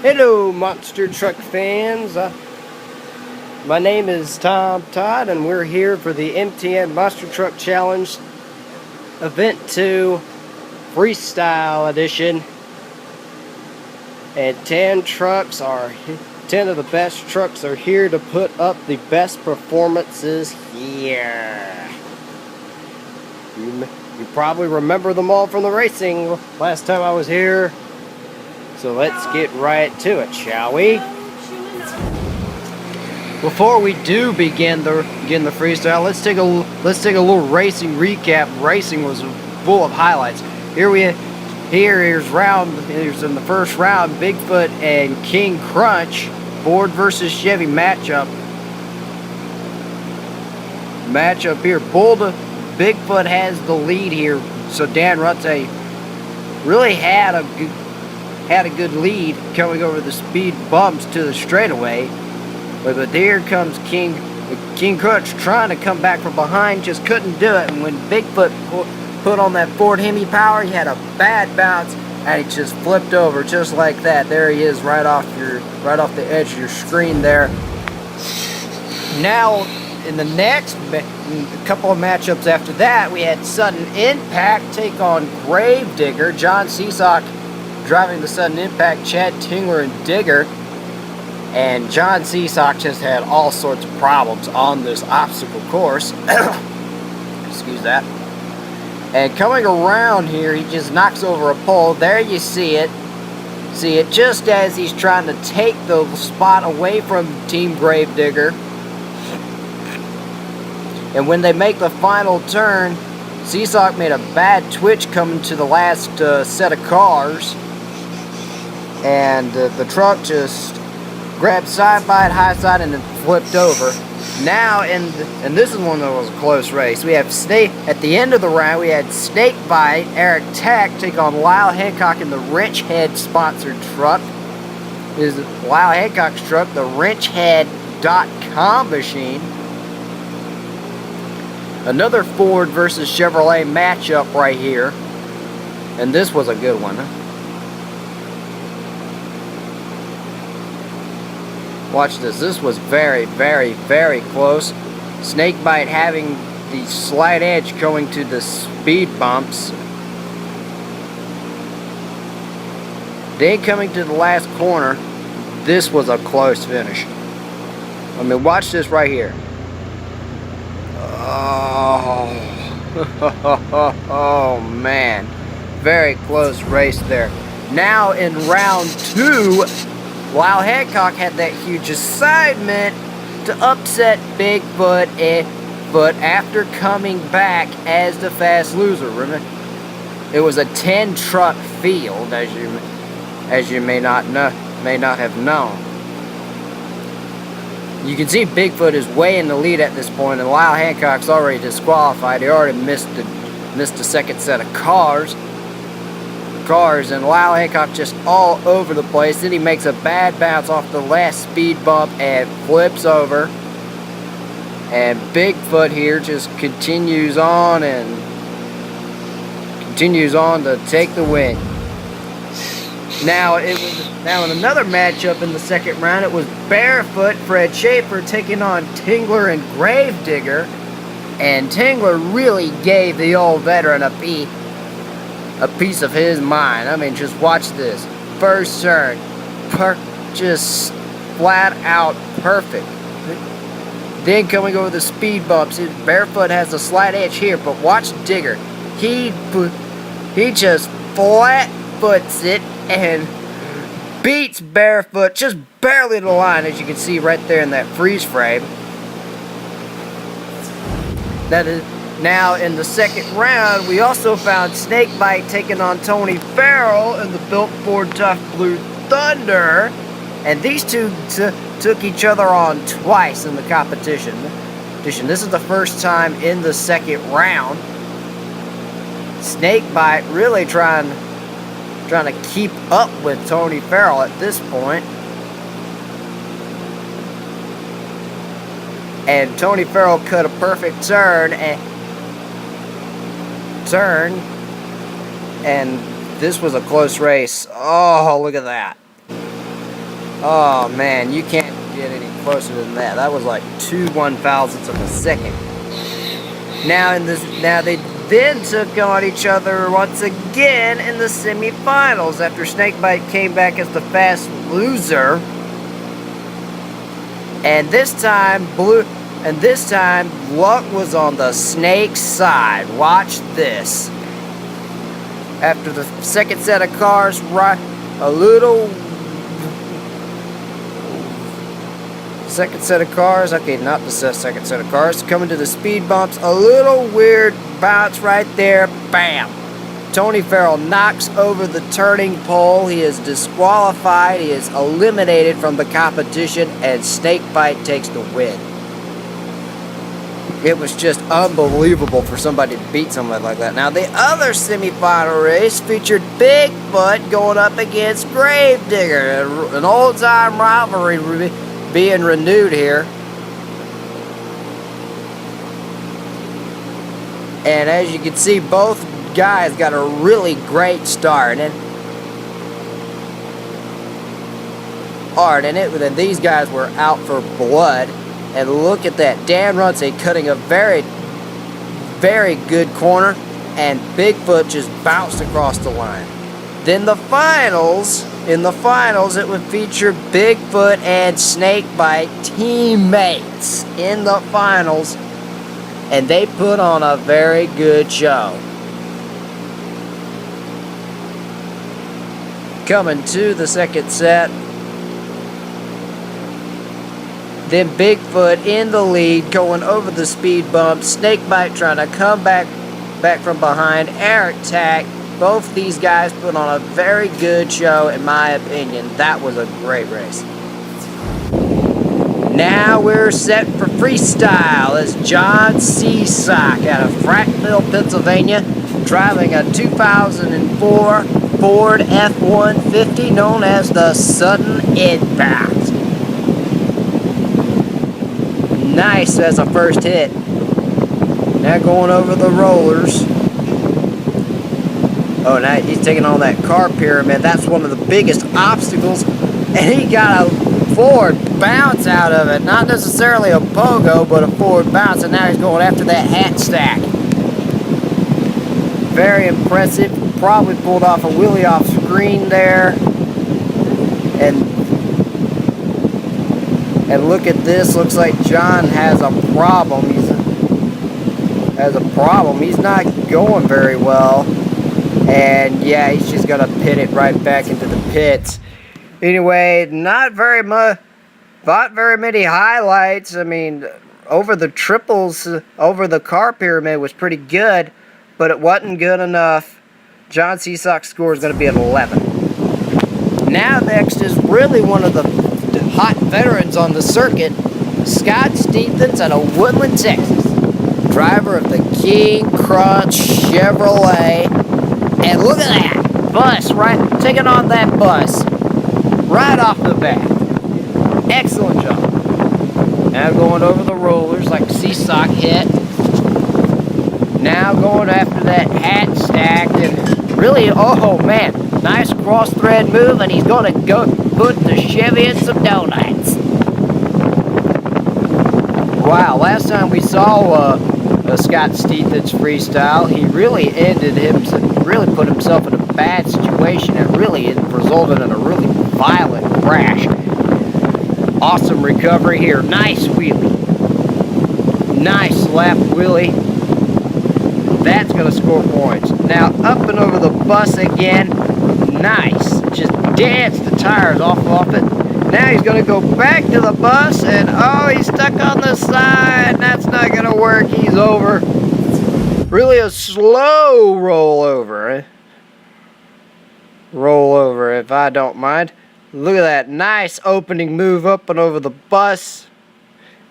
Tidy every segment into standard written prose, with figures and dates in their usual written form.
Hello, monster truck fans. My name is Tom Todd, and we're here for the M.T.N. Monster Truck Challenge Event 2 Freestyle Edition. And 10 of the best trucks are here to put up the best performances here. You probably remember them all from the racing last time I was here. So let's get right to it, shall we? Before we do begin the freestyle, let's take a little racing recap. Racing was full of highlights. Here's in the first round, Bigfoot and King Crunch, Ford versus Chevy matchup here. Bigfoot has the lead here, so Dan Rutte really had a good lead coming over the speed bumps to the straightaway. But here comes King Crunch trying to come back from behind, just couldn't do it. And when Bigfoot put on that Ford Hemi power, he had a bad bounce and he just flipped over just like that. There he is, right off the edge of your screen there. Now in the next couple of matchups after that, we had Sudden Impact take on Gravedigger. John Seesock driving the Sudden Impact, Chad Tingler and Digger. And John Seesock just had all sorts of problems on this obstacle course. Excuse that. And coming around here, he just knocks over a pole. There you see it. See it just as he's trying to take the spot away from Team Gravedigger. And when they make the final turn, Seesock made a bad twitch coming to the last set of cars. And the truck just grabbed side by high side and then flipped over. Now, and this is one that was a close race. We have at the end of the round, we had Snakebite, Eric Tack take on Lyle Hancock in the Wrench Head sponsored truck. This is Lyle Hancock's truck, the WrenchHead.com machine. Another Ford versus Chevrolet matchup right here. And this was a good one. Watch this. This was very, very, very close. Snakebite having the slight edge going to the speed bumps. Then coming to the last corner, this was a close finish. I mean, watch this right here. Oh man. Very close race there. Now in round 2, Lyle Hancock had that huge assignment to upset Bigfoot after coming back as the fast loser. Remember, it was a 10 truck field, as you may not have known. You can see Bigfoot is way in the lead at this point, and Lyle Hancock's already disqualified. He already missed the second set of cars, and Lyle Hancock just all over the place. Then he makes a bad bounce off the last speed bump and flips over. And Bigfoot here just continues on to take the win. Now in another matchup in the second round, it was Barefoot Fred Schaefer taking on Tingler and Gravedigger. And Tingler really gave the old veteran a piece of his mind. I mean, just watch this. First turn, just flat out perfect. Then coming over the speed bumps, Barefoot has a slight edge here, but watch Digger. He just flat foots it and beats Barefoot just barely to the line, as you can see right there in that freeze frame. That is. Now, in the second round, we also found Snakebite taking on Tony Farrell in the Built Ford Tough Blue Thunder. And these two took each other on twice in the competition. This is the first time in the second round. Snakebite really trying to keep up with Tony Farrell at this point. And Tony Farrell cut a perfect turn and this was a close race. Oh, look at that. Oh man, you can't get any closer than that. That was like 2/1000ths of a second. Now they then took on each other once again in the semifinals after Snakebite came back as the fast loser. And this time luck was on the Snake's side. Watch this. After the second set of cars, second set of cars, okay, not the second set of cars, coming to the speed bumps, a little weird bounce right there, bam. Tony Farrell knocks over the turning pole. He is disqualified. He is eliminated from the competition, and Snakebite takes the win. It was just unbelievable for somebody to beat somebody like that. Now, the other semifinal race featured Bigfoot going up against Gravedigger. An old-time rivalry being renewed here. And as you can see, both guys got a really great start. And then these guys were out for blood. And look at that. Dan Runcie cutting a very, very good corner. And Bigfoot just bounced across the line. Then in the finals, it would feature Bigfoot and Snakebite teammates in the finals. And they put on a very good show. Coming to the second set. Then Bigfoot in the lead, going over the speed bump. Snakebite trying to come back from behind. Eric Tack. Both these guys put on a very good show, in my opinion. That was a great race. Now we're set for freestyle as John Seasock out of Frackville, Pennsylvania, driving a 2004 Ford F-150 known as the Sudden Impact. Nice as a first hit. Now going over the rollers. Oh, now he's taking on that car pyramid. That's one of the biggest obstacles. And he got a forward bounce out of it. Not necessarily a pogo, but a forward bounce. And now he's going after that hat stack. Very impressive. Probably pulled off a wheelie off screen there. And look at this. Looks like John has a problem. He's not going very well. And yeah, he's just gonna pit it right back into the pits. Anyway, not very many highlights. I mean, over the triples, over the car pyramid was pretty good, but it wasn't good enough. John Seasock's score is gonna be an 11. Now next is really one of the hot veterans on the circuit, Scott Stephens out of Woodland, Texas. Driver of the King Crunch Chevrolet. And look at that bus, right? Taking on that bus right off the bat. Excellent job. Now going over the rollers like Seasock hit. Now going after that hat stack. And really, oh man, nice cross thread move. And he's going to go put the Chevy in some donuts. Wow, last time we saw Scott Stephens freestyle, he really really put himself in a bad situation and really it resulted in a really violent crash. Awesome recovery here. Nice wheelie. Nice lap wheelie. That's going to score points. Now up and over the bus again. Nice. Just danced the tires off it. Now he's going to go back to the bus and oh, he's stuck on the side. That's not going to work. He's over. Really a slow rollover. Rollover, if I don't mind. Look at that nice opening move up and over the bus.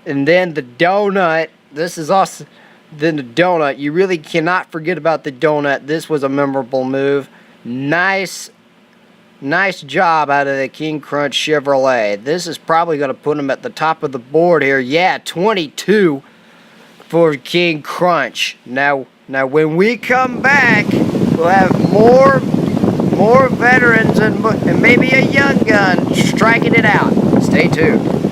And then the donut. This is awesome. Then the donut. You really cannot forget about the donut. This was a memorable move. Nice job out of the King Crunch Chevrolet. This is probably going to put him at the top of the board here. Yeah, 22 for King Crunch. Now when we come back, we'll have more veterans and maybe a young gun striking it out. Stay tuned.